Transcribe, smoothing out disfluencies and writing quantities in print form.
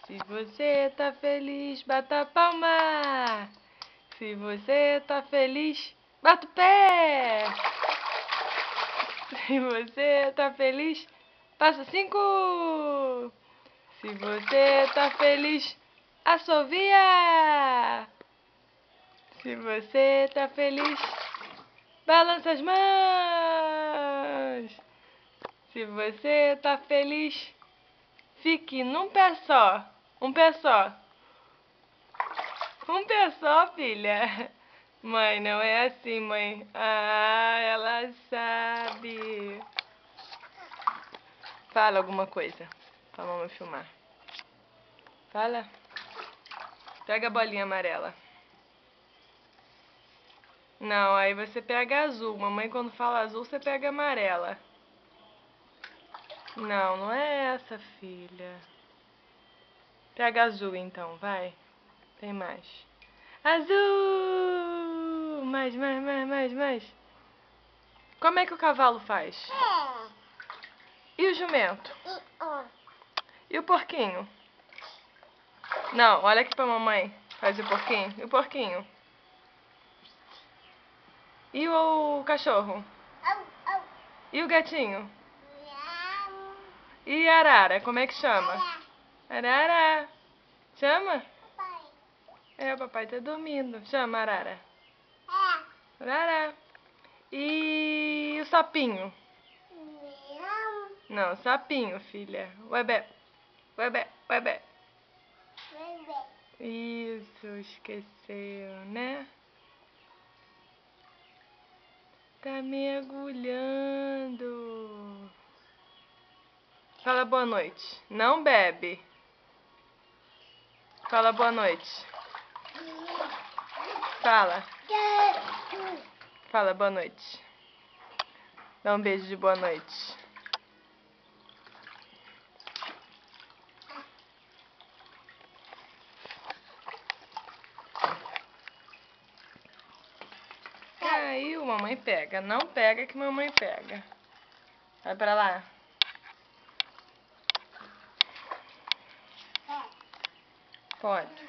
Se você tá feliz, bata a palma. Se você tá feliz, bata o pé. Se você tá feliz, passa 5. Se você tá feliz, assovia. Se você tá feliz, balança as mãos. Se você tá feliz, fique num pé só. Um pé só. Um pé só, filha. Mãe, não é assim, mãe. Ah, ela sabe. Fala alguma coisa pra mamãe filmar. Fala. Pega a bolinha amarela. Não, aí você pega azul. Mamãe, quando fala azul, você pega amarela. Não, não é essa, filha. Pega azul, então, vai. Tem mais. Azul! Mais. Como é que o cavalo faz? E o jumento? E o porquinho? Não, olha aqui pra mamãe. Faz o porquinho. E o porquinho? E o cachorro? E o gatinho? E a arara? Como é que chama? Arara. Chama? É, o papai tá dormindo. Chama, arara. Arara. E o sapinho? Não, sapinho, filha. Uebé. Isso, esqueceu, né? Tá mergulhando. Fala boa noite. Não bebe. Fala boa noite. Fala. Fala boa noite. Dá um beijo de boa noite. Caiu, mamãe pega. Não pega que mamãe pega. Vai pra lá. Pode.